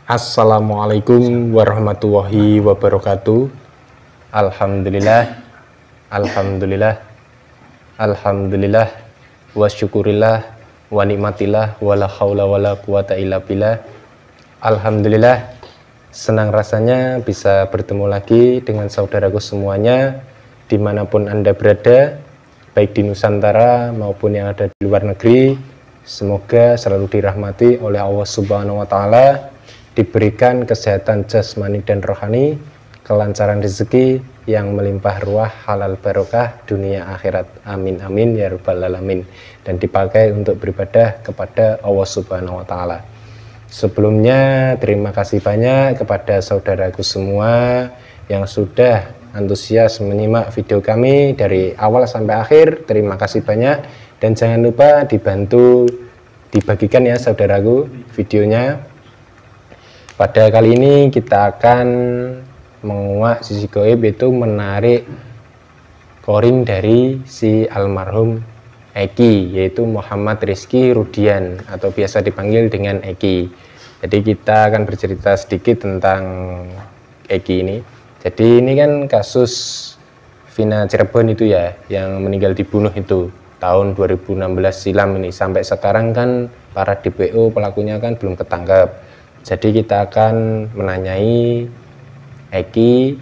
Assalamualaikum warahmatullahi wabarakatuh. Alhamdulillah, alhamdulillah, alhamdulillah, wa syukurillah, wa nikmatillah, wa la haula wa la quwata illa billah. Alhamdulillah, senang rasanya bisa bertemu lagi dengan saudaraku semuanya dimanapun Anda berada, baik di Nusantara maupun yang ada di luar negeri. Semoga selalu dirahmati oleh Allah Subhanahu wa Ta'ala, diberikan kesehatan jasmani dan rohani, kelancaran rezeki yang melimpah ruah, halal barokah dunia akhirat. Amin amin ya rabbal alamin. Dan dipakai untuk beribadah kepada Allah Subhanahu wa Ta'ala. Sebelumnya terima kasih banyak kepada saudaraku semua yang sudah antusias menyimak video kami dari awal sampai akhir. Terima kasih banyak. Dan jangan lupa dibantu dibagikan ya saudaraku videonya. Pada kali ini kita akan menguak sisi goib, yaitu menarik koring dari si almarhum Eki, yaitu Muhammad Rizky Rudian atau biasa dipanggil dengan Eki. Jadi kita akan bercerita sedikit tentang Eki ini. Jadi ini kan kasus Vina Cirebon itu ya, yang meninggal dibunuh itu tahun 2016 silam ini. Sampai sekarang kan para DPO pelakunya kan belum ketangkap. Jadi kita akan menanyai Eki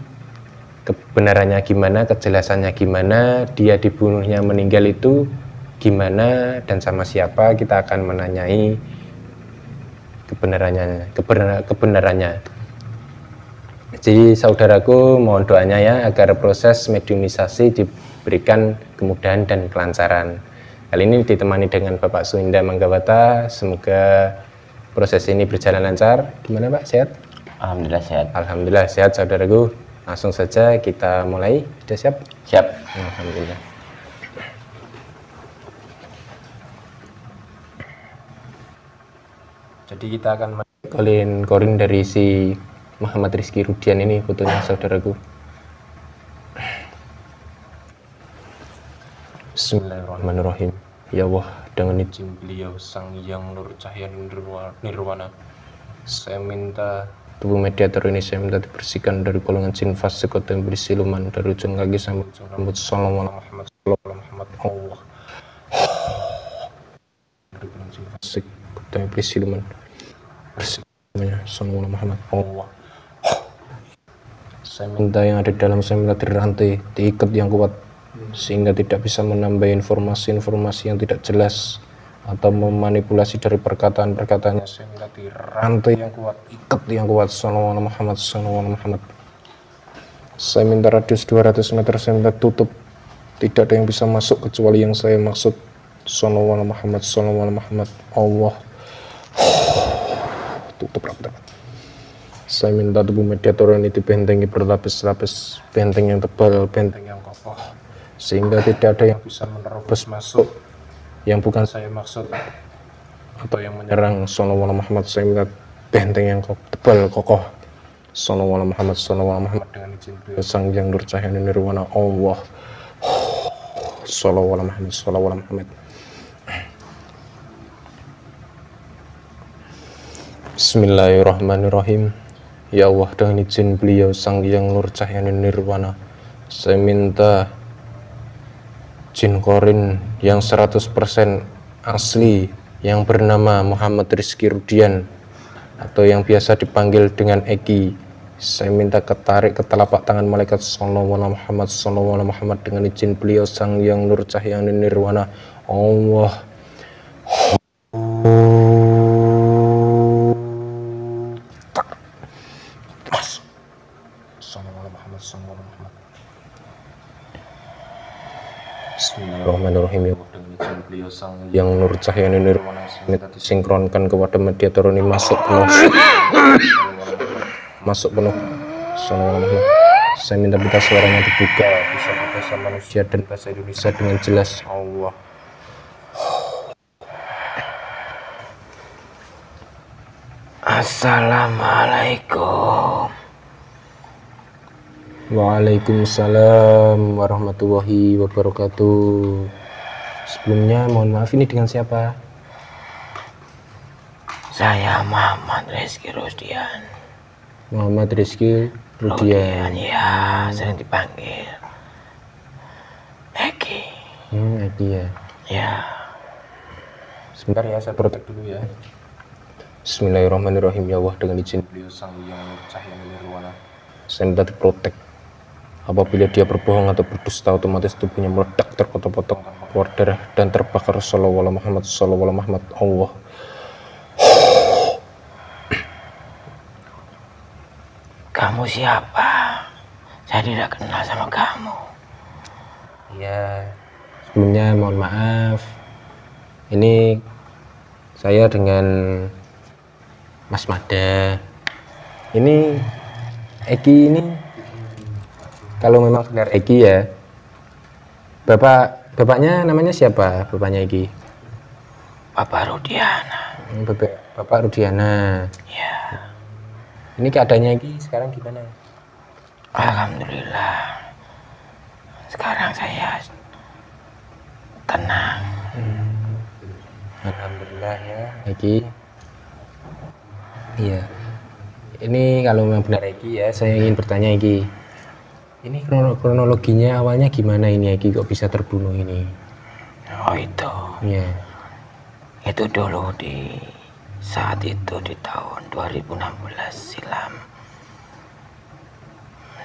kebenarannya gimana, kejelasannya gimana, dia dibunuhnya meninggal itu gimana dan sama siapa. Kita akan menanyai kebenarannya. Jadi saudaraku mohon doanya ya agar proses mediumisasi diberikan kemudahan dan kelancaran. Kali ini ditemani dengan Bapak Suinda Manggawata. Semoga proses ini berjalan lancar. Gimana Pak, sehat? Alhamdulillah sehat. Alhamdulillah sehat saudaraku. Langsung saja kita mulai. Sudah siap? Siap. Alhamdulillah. Jadi kita akan koring dari si Muhammad Rizky Rudian ini, fotonya saudaraku. Bismillahirrahmanirrahim. Ya Allah, dengan izin beliau Sang Yang Nur Cahaya Nirwana, saya minta tubuh mediator ini saya minta dibersihkan dari golongan jin fasik atau yang berisi siluman, dari ujung kaki sampai ujung rambut. Sallallahu alaihi Muhammad Allah. Dari golongan jin fasik atau yang berisi siluman, bersihnya Sallallahu alaihi Muhammad Allah. Saya minta yang ada di dalam saya minta dirantai, diikat yang kuat sehingga tidak bisa menambah informasi-informasi yang tidak jelas atau memanipulasi dari perkataan-perkataannya. Saya minta dirantai yang kuat, ikat yang kuat. Sallallahu alaihi Muhammad, sallallahu alaihi Muhammad. Saya minta radius 200 meter saya minta tutup, tidak ada yang bisa masuk kecuali yang saya maksud. Sallallahu alaihi Muhammad, sallallahu alaihi Muhammad Allah. Tutup rapat. Saya minta tubuh mediator ini dibentengi berlapis-lapis benteng yang tebal, benteng yang kokoh, sehingga tidak ada yang bisa menerobos masuk yang bukan saya maksud atau yang menyerang. Sallallahu alaihi Muhammad. Saya minta benteng yang tebal, kokoh. Sallallahu alaihi Muhammad, sallallahu alaihi Muhammad, dengan izin beliau Sang Yang Nur Cahaya Nirwana Allah. Sallallahu alaihi Muhammad, sallallahu alaihi Muhammad. Bismillahirrahmanirrahim. Ya Allah, dengan izin beliau Sang Yang Nur Cahaya Nirwana, saya minta jin korin yang 100% asli yang bernama Muhammad Rizky Rudian atau yang biasa dipanggil dengan Eki. Saya minta ketarik ke telapak tangan malaikat Sallallahu alaihi Muhammad, sallallahu alaihi Muhammad, dengan izin beliau Sang Yang Nur Cahaya Nirwana Allah. Bismillahirrahmanirrahim. Ya Allah, dengan izin beliau Sang Yang Nur Cahaya Nirwana, minta disinkronkan kepada mediator ini masuk penuh. Masuk penuh. Saya minta pita suaranya dibuka, bisa bahasa manusia dan bahasa Indonesia dengan jelas. Allah. Assalamualaikum. Waalaikumsalam warahmatullahi wabarakatuh. Sebelumnya mohon maaf, ini dengan siapa? Saya Muhammad Rizky Rusdian. Muhammad Rizky Rudian. Ya, sering dipanggil Eki. Eki ya. Ya. Sebentar ya, saya protek dulu ya. Bismillahirrahmanirrahim. Ya Allah, dengan izin beliau sang yang cahaya nirwana, saya minta diprotek. Apabila dia berbohong atau berdusta, otomatis tubuhnya meledak, terpotong-potong, keluar darah dan terbakar. Sallallahu Muhammad, sallallahu Muhammad. Allah. Kamu siapa? Saya tidak kenal sama kamu. Ya, sebelumnya mohon maaf. Ini saya dengan Mas Mada. Ini Eki ini, kalau memang benar Eki ya. Bapaknya namanya siapa? Bapaknya Eki? Bapak Rudiana. Bapak Rudiana. Ya. Ini keadaannya Eki sekarang gimana? Alhamdulillah. Sekarang saya tenang. Alhamdulillah ya, Eki. Iya. Ini kalau memang benar Eki ya, saya ingin bertanya Eki. Ini kronologinya awalnya gimana ini Eki kok bisa terbunuh ini? Oh itu. Iya. Itu dulu di saat itu di tahun 2016 silam.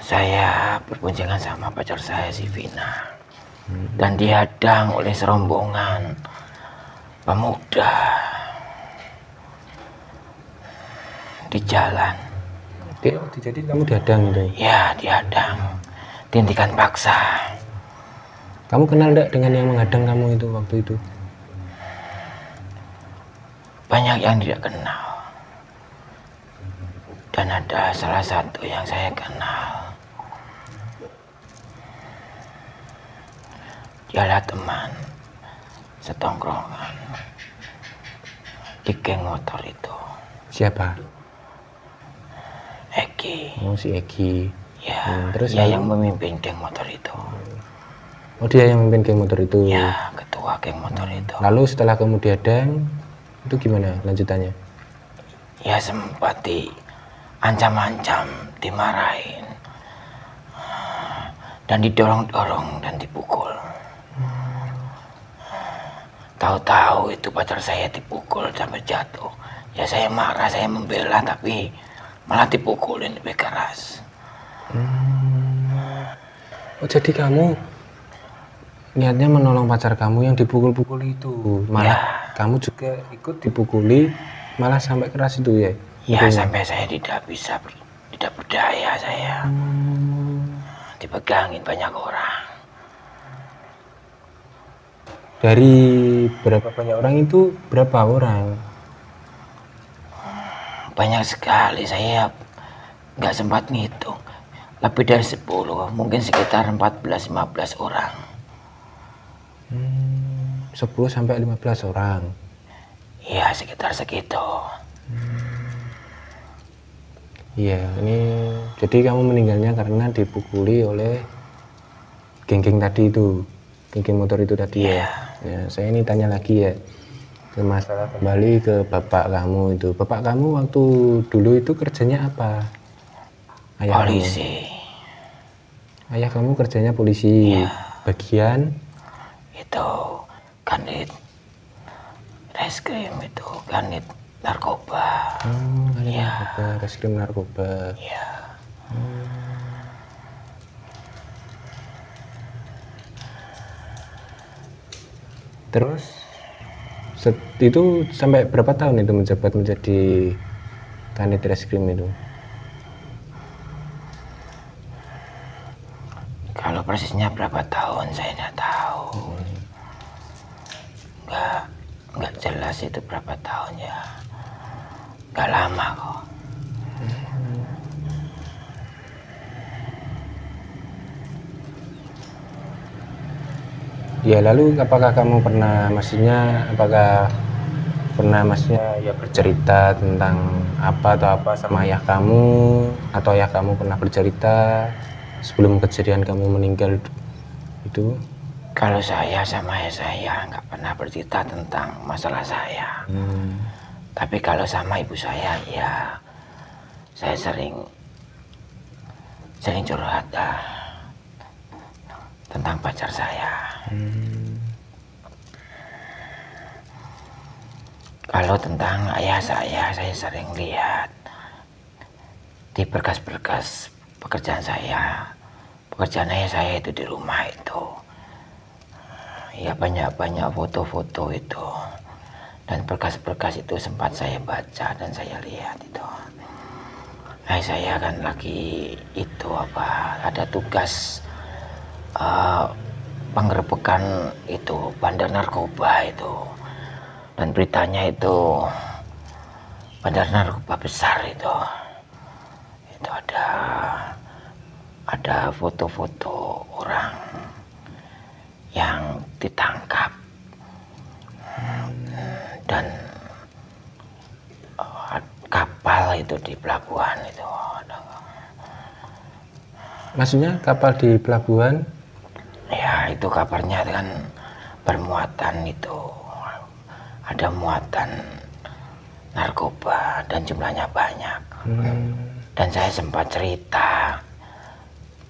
Saya berboncengan sama pacar saya si Vina. Dan dihadang oleh serombongan pemuda di jalan. Jadi kamu dihadang itu? Ya, dihadang. Tindikan paksa. Kamu kenal enggak dengan yang menghadang kamu itu waktu itu? Banyak yang tidak kenal. Dan ada salah satu yang saya kenal. Dialah teman setongkrongan di geng motor itu. Siapa? Eki. Oh, si Eki. Ya, terus dia yang memimpin geng motor itu. Oh, dia yang memimpin geng motor itu. Ya, ketua geng motor itu. Lalu setelah kamu dihadang, itu gimana lanjutannya? Ya sempat diancam-ancam, dimarahin, dan didorong-dorong dan dipukul. Tahu-tahu itu pacar saya dipukul sampai jatuh. Ya saya marah, saya membela, tapi malah dipukulin lebih keras. Oh, jadi kamu niatnya menolong pacar kamu yang dipukul-pukul itu, malah kamu juga ikut dipukuli, malah sampai keras itu ya? Ya sampai saya tidak berdaya saya. Dipegangin banyak orang. Dari berapa banyak orang itu berapa orang? Banyak sekali, saya nggak sempat ngitung. Lebih dari 10, mungkin sekitar 14-15 orang. 10 sampai 15 orang. Iya, sekitar segitu. Iya, ini jadi kamu meninggalnya karena dipukuli oleh geng-geng tadi itu, geng-geng motor itu tadi ya. Ya, saya ini tanya lagi ya, ke masalah kembali ke bapak kamu itu. Bapak kamu waktu dulu itu kerjanya apa? Ayah Polisi. Ayah kamu kerjanya polisi. Ya. Bagian? Itu kanit reskrim, itu kanit narkoba. Kanit narkoba, reskrim narkoba. Ya. Terus itu sampai berapa tahun itu menjabat menjadi kanit reskrim itu? Kalau persisnya berapa tahun saya tidak tahu. Nggak jelas itu berapa tahun ya. Nggak lama kok. Ya, lalu apakah kamu pernah ya bercerita tentang apa sama ayah kamu, atau ayah kamu pernah bercerita sebelum kejadian kamu meninggal itu? Kalau saya sama ayah saya nggak pernah bercerita tentang masalah saya. Tapi kalau sama ibu saya ya saya sering curhat tentang pacar saya. Kalau tentang ayah saya sering lihat di berkas-berkas pekerjaan saya. Pekerjaan ayah saya itu di rumah itu. Ya banyak foto-foto itu. Dan berkas-berkas itu sempat saya baca dan saya lihat itu. Ayah saya kan lagi itu ada tugas penggerbekan itu bandar narkoba itu. Dan beritanya itu bandar narkoba besar itu. Itu ada foto-foto orang yang ditangkap dan kapal itu di pelabuhan itu. Maksudnya kapal di pelabuhan? Ya itu kabarnya kan bermuatan itu, ada muatan narkoba dan jumlahnya banyak. Dan saya sempat cerita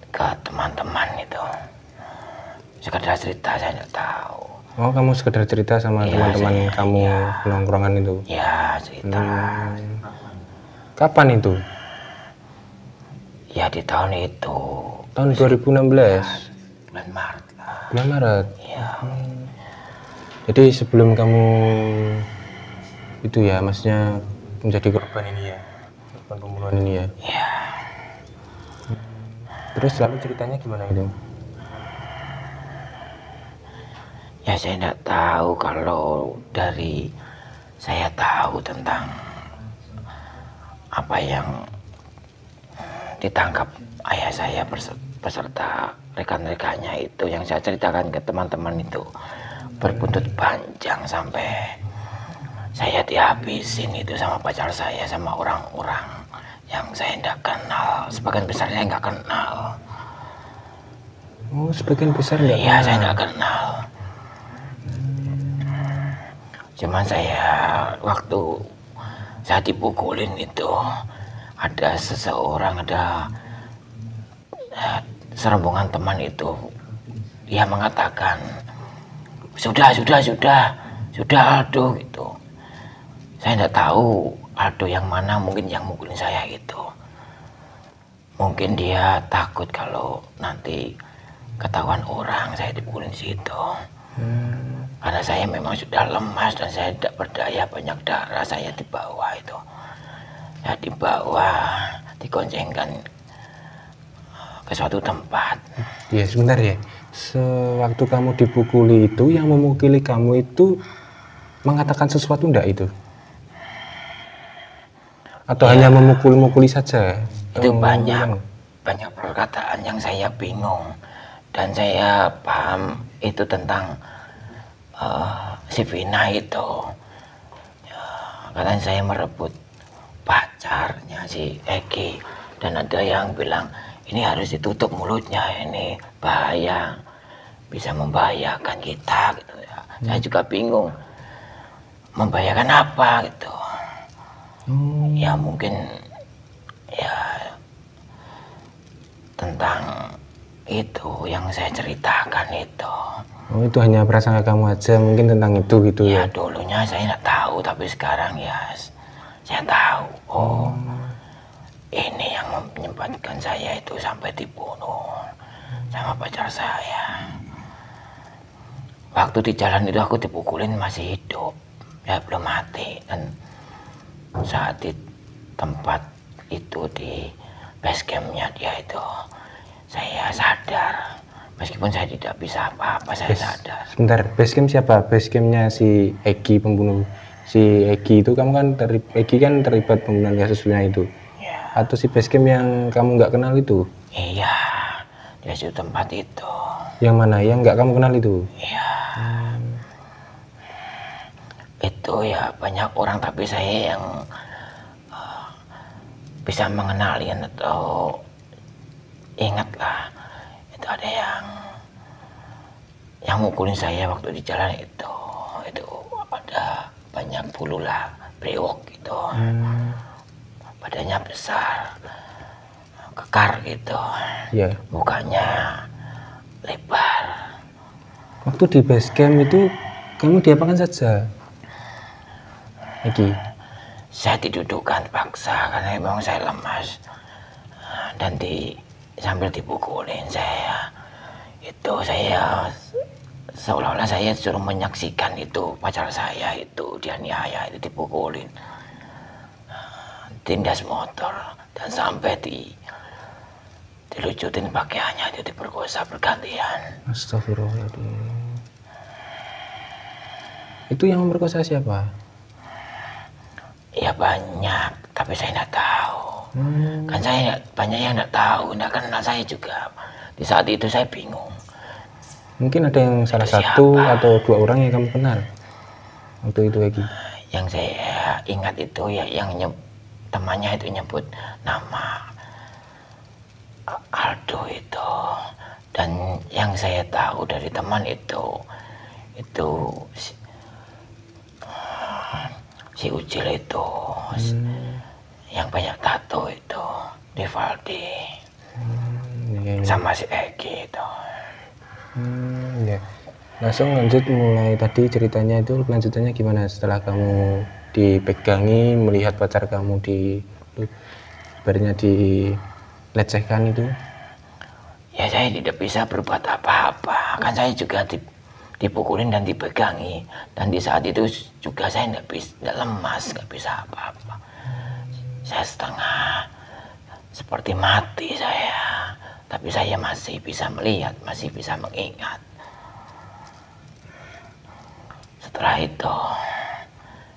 ke teman-teman itu, sekedar cerita, saya nggak tahu. Oh, kamu sekedar cerita sama teman-teman kamu nongkrongan itu? Ya cerita. Kapan itu? Ya di tahun itu. Tahun 2016? Bulan Maret lah. Bulan Maret? Ya. Jadi sebelum kamu itu ya, maksudnya menjadi korban ini ya, korban pembunuhan ini ya? Ya. Terus lalu ceritanya gimana itu? Ya saya tidak tahu, kalau dari saya tahu tentang apa yang ditangkap ayah saya beserta rekan-rekannya itu, yang saya ceritakan ke teman-teman itu berbuntut panjang sampai saya dihabisin itu sama pacar saya, sama orang-orang yang saya tidak kenal. Sebagian besar saya nggak kenal. Oh, sebagian besar nggak kenal? Iya, saya nggak kenal. Cuman saya waktu saya dipukulin itu ada seseorang, ada serombongan teman itu, dia mengatakan sudah Aldo gitu. Saya tidak tahu Aldo yang mana, mungkin yang mukulin saya itu. Mungkin dia takut kalau nanti ketahuan orang saya dipukulin situ. Karena saya memang sudah lemas dan saya tidak berdaya, banyak darah, saya dibawa itu. Ya dibawa, digoncengkan ke suatu tempat. Ya sebentar ya, sewaktu kamu dipukuli itu, yang memukuli kamu itu mengatakan sesuatu enggak itu? Atau hanya memukuli saja? Itu banyak perkataan yang saya bingung. Dan saya paham itu tentang si Vina itu. Ya, katanya saya merebut pacarnya si Eki. Dan ada yang bilang ini harus ditutup mulutnya, ini bahaya, bisa membahayakan kita gitu ya. Saya juga bingung, membahayakan apa gitu. Ya mungkin ya tentang itu yang saya ceritakan itu. Oh, itu hanya prasangka kamu aja mungkin tentang itu gitu ya? Ya dulunya saya nggak tahu, tapi sekarang ya saya tahu. Oh, ini yang menyebabkan saya itu sampai dibunuh sama pacar saya. Waktu di jalan itu aku dipukulin masih hidup, ya belum mati. Dan saat di tempat itu di base campnya dia itu, saya sadar. Meskipun saya tidak bisa apa-apa, saya sadar. Sebentar, basecamp siapa? Basecampnya si Eki pembunuh. Si Eki itu, kamu kan Eki kan terlibat pembunuhan kasusnya itu. Ya. Atau si basecamp yang kamu nggak kenal itu? Iya, di situ tempat itu. Yang mana? Yang nggak kamu kenal itu? Iya. Itu ya banyak orang, tapi saya yang bisa mengenalin atau ingatlah. Itu ada yang mukulin saya waktu di jalan itu ada banyak bulu lah, brewok gitu. Badannya besar, kekar gitu. Ya. Mukanya lebar. Waktu di base camp itu kamu diapakan saja, Eki? Saya didudukkan paksa karena memang saya lemas, dan sambil dipukulin saya. Itu saya seolah-olah saya suruh menyaksikan itu pacar saya itu dianiaya, itu dipukulin, tindas motor, dan sampai dilucutin pakaiannya, itu diperkosa bergantian. Astagfirullahaladzim. Itu yang memperkosa siapa? Ya banyak, tapi saya tidak tahu. Kan saya banyak yang tidak tahu, tidak kenal saya juga. Di saat itu saya bingung. Mungkin ada yang salah Itu satu siapa? atau dua orang yang kamu kenal waktu itu, Eki. Yang saya ingat itu ya yang temannya itu nyebut nama Aldo itu. Dan yang saya tahu dari teman itu si Ucil itu, yang banyak tato itu, Devaldi, sama si Eki itu. Ya. Langsung lanjut, mulai tadi ceritanya itu lanjutannya gimana setelah kamu dipegangi, melihat pacar kamu ibaratnya dilecehkan itu? Ya saya tidak bisa berbuat apa-apa, kan saya juga dipukulin dan dipegangi, dan di saat itu juga saya tidak lemas, nggak bisa apa-apa. Saya setengah seperti mati saya, tapi saya masih bisa melihat, masih bisa mengingat. Setelah itu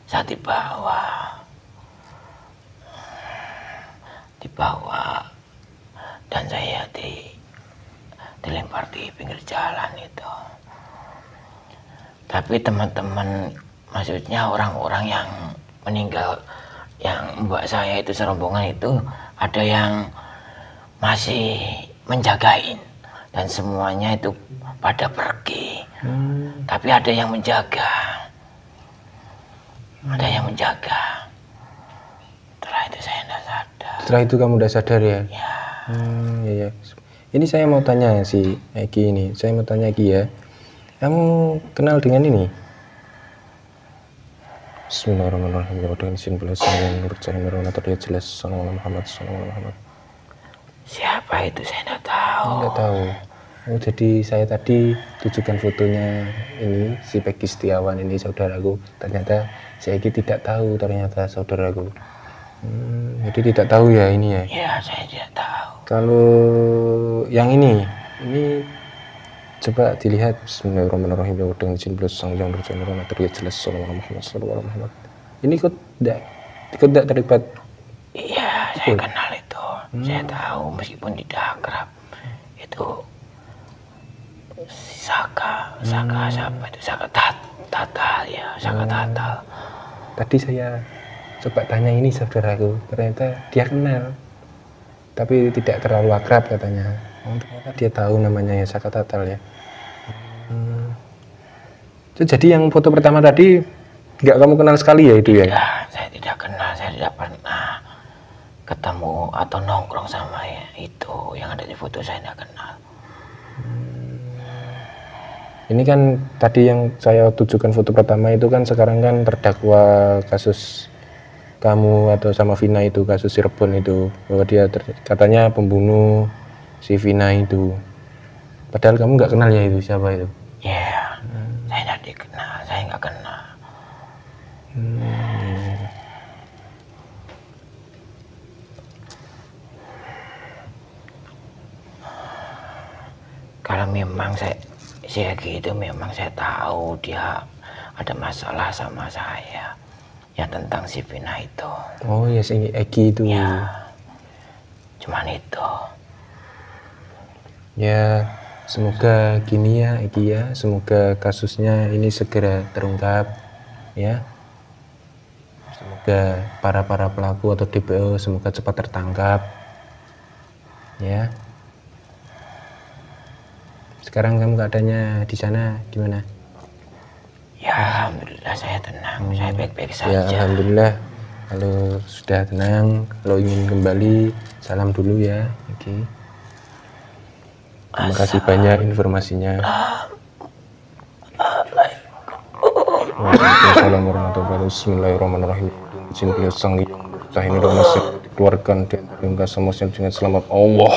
saya dibawa dan saya dilempar di pinggir jalan itu. Tapi teman-teman, maksudnya orang-orang yang meninggal, yang membawa saya itu serombongan itu, ada yang masih menjagain, dan semuanya itu pada pergi. Tapi ada yang menjaga, Setelah itu saya tidak sadar. Setelah itu kamu udah sadar ya? Ya. Ya. Ini saya mau tanya si Eki ini, Eki ya. Kamu kenal dengan ini? Bismillahirrahmanirrahim. Siapa itu saya tidak tahu. Enggak tahu. Oh, jadi saya tadi tunjukkan fotonya ini, si Peggy Setiawan ini saudaraku. Ternyata si Eki tidak tahu ternyata saudaraku. Jadi tidak tahu ya ini ya? Ya, saya tidak tahu. Kalau yang ini coba dilihat. Bismillahirrahmanirrahim. Ini kok tidak terlibat? Iya, saya kenal itu. Saya tahu meskipun tidak akrab. Itu Saka siapa itu? Saka Tatal ya, Saka Tatal. Tadi saya coba tanya ini saudaraku, ternyata dia kenal, tapi tidak terlalu akrab katanya. Ternyata dia tahu namanya ya, Saka Tatal ya. Jadi yang foto pertama tadi nggak kamu kenal sekali ya itu ya? Ya, saya tidak kenal, saya tidak pernah ketemu atau nongkrong sama ya, itu yang ada di foto saya tidak kenal. Ini kan tadi yang saya tunjukkan foto pertama itu kan sekarang kan terdakwa kasus kamu atau sama Vina itu, kasus Cirebon itu, bahwa dia katanya pembunuh si Vina itu. Padahal kamu nggak kenal ya itu siapa itu? Ya, saya tidak dikenal, saya nggak kenal. Kalau memang saya gitu, memang saya tahu dia ada masalah sama saya, ya tentang si Vina itu. Oh ya, si Eki itu. Ya, cuman itu. Ya, semoga gini ya Eki ya, semoga kasusnya ini segera terungkap ya. Semoga para pelaku atau DPO semoga cepat tertangkap ya. Sekarang kamu keadaannya di sana gimana? Ya Ya alhamdulillah saya tenang, saya baik-baik saja. Ya alhamdulillah. Kalau sudah tenang, kalau ingin kembali, salam dulu ya. Oke. Terima kasih banyak informasinya. Waalaikumsalam warahmatullahi wabarakatuh. Bismillahirrahmanirrahim. Izin beliau sang yang berkah ini dan masih dikeluarkan dan terhingga semuanya dengan selamat Allah.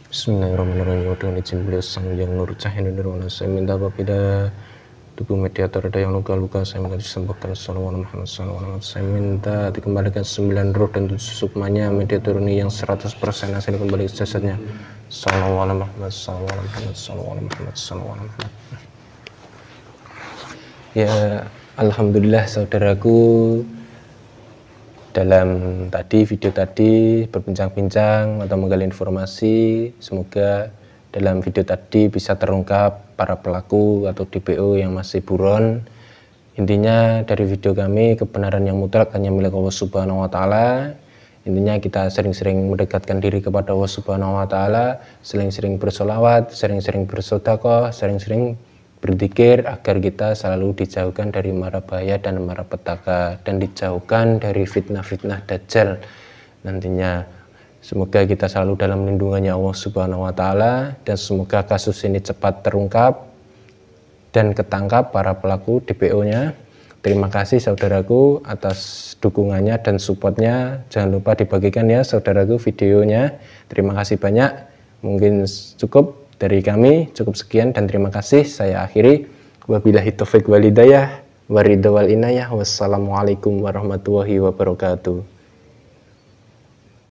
Bismillahirrahmanirrahim. Dengan izin beliau sang yang nur cahaya ini dan saya minta apabila tubuh mediator ada yang luka-luka, saya minta disembuhkan. Sallallahu alaihi wasallam. Saya minta dikembalikan 9 roh dan 7 sukmanya mediator ini yang 100% hasil kembali ke jasadnya. Sallallahu alaihi wasallam. Ya alhamdulillah saudaraku, dalam video tadi berbincang-bincang atau menggali informasi, semoga dalam video tadi bisa terungkap para pelaku atau DPO yang masih buron. Intinya dari video kami, kebenaran yang mutlak hanya milik Allah Subhanahu wa taala. Intinya kita sering-sering mendekatkan diri kepada Allah Subhanahu wa taala, sering-sering bersolawat, sering-sering bersedekah, sering-sering berzikir agar kita selalu dijauhkan dari mara bahaya dan mara petaka dan dijauhkan dari fitnah-fitnah dajjal nantinya. Semoga kita selalu dalam lindungannya Allah Subhanahu wa taala dan semoga kasus ini cepat terungkap dan ketangkap para pelaku DPO-nya. Terima kasih saudaraku atas dukungannya dan supportnya. Jangan lupa dibagikan ya saudaraku videonya. Terima kasih banyak. Mungkin cukup dari kami, cukup sekian dan terima kasih. Saya akhiri. Wabillahi taufiq wal hidayah, waridho wal inayah. Wassalamualaikum warahmatullahi wabarakatuh.